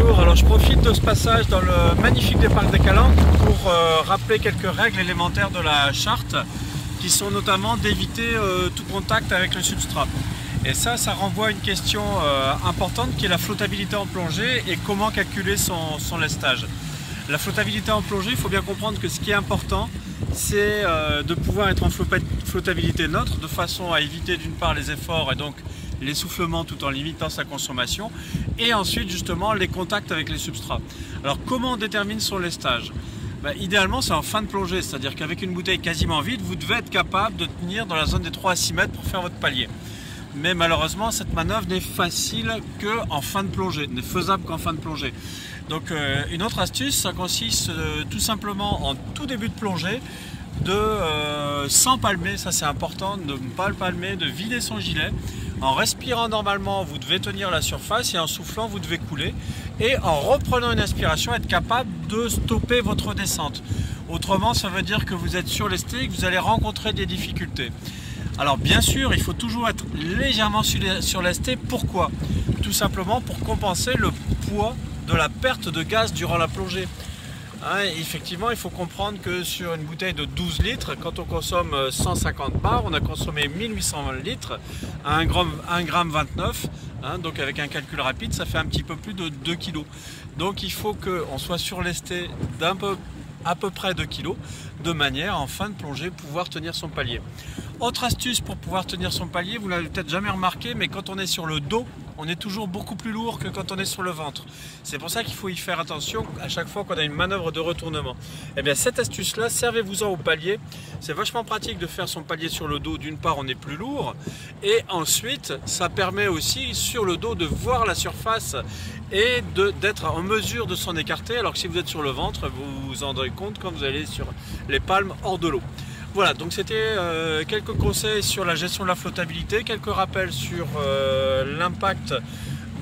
Bonjour, alors je profite de ce passage dans le magnifique des parcs des Calanques pour rappeler quelques règles élémentaires de la charte qui sont notamment d'éviter tout contact avec le substrat. Et ça renvoie à une question importante qui est la flottabilité en plongée et comment calculer son lestage. La flottabilité en plongée, il faut bien comprendre que ce qui est important, c'est de pouvoir être en flottabilité neutre de façon à éviter d'une part les efforts et donc l'essoufflement tout en limitant sa consommation, et ensuite justement les contacts avec les substrats. Alors comment on détermine son lestage? Idéalement c'est en fin de plongée, c'est-à-dire qu'avec une bouteille quasiment vide, vous devez être capable de tenir dans la zone des 3 à 6 mètres pour faire votre palier. Mais malheureusement cette manœuvre n'est facile qu'en fin de plongée, n'est faisable qu'en fin de plongée. Donc une autre astuce, ça consiste tout simplement en tout début de plongée sans palmer, ça c'est important, de ne pas le palmer, de vider son gilet. En respirant normalement, vous devez tenir la surface et en soufflant, vous devez couler. Et en reprenant une inspiration, être capable de stopper votre descente. Autrement, ça veut dire que vous êtes surlesté et que vous allez rencontrer des difficultés. Alors bien sûr, il faut toujours être légèrement surlesté. Pourquoi? Tout simplement pour compenser le poids de la perte de gaz durant la plongée. Effectivement, il faut comprendre que sur une bouteille de 12 litres, quand on consomme 150 bars, on a consommé 1820 litres à 1,29 g. Donc avec un calcul rapide, ça fait un petit peu plus de 2 kg. Donc il faut qu'on soit surlesté à peu près 2 kg, de manière en fin de plongée pouvoir tenir son palier. Autre astuce pour pouvoir tenir son palier, vous l'avez peut-être jamais remarqué, mais quand on est sur le dos, on est toujours beaucoup plus lourd que quand on est sur le ventre. C'est pour ça qu'il faut y faire attention à chaque fois qu'on a une manœuvre de retournement. Et bien cette astuce-là, servez-vous-en au palier. C'est vachement pratique de faire son palier sur le dos. D'une part, on est plus lourd, et ensuite, ça permet aussi sur le dos de voir la surface et d'être en mesure de s'en écarter, alors que si vous êtes sur le ventre, vous vous en rendrez compte quand vous allez sur les palmes hors de l'eau. Voilà, donc c'était quelques conseils sur la gestion de la flottabilité, quelques rappels sur l'impact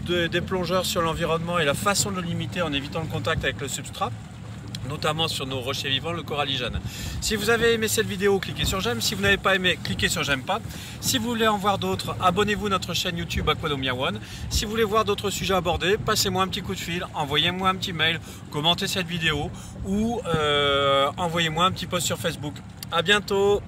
des plongeurs sur l'environnement et la façon de le limiter en évitant le contact avec le substrat, notamment sur nos rochers vivants, le coralligène. Si vous avez aimé cette vidéo, cliquez sur j'aime. Si vous n'avez pas aimé, cliquez sur j'aime pas. Si vous voulez en voir d'autres, abonnez-vous à notre chaîne YouTube Aquadomia One. Si vous voulez voir d'autres sujets abordés, passez-moi un petit coup de fil, envoyez-moi un petit mail, commentez cette vidéo ou envoyez-moi un petit post sur Facebook. À bientôt!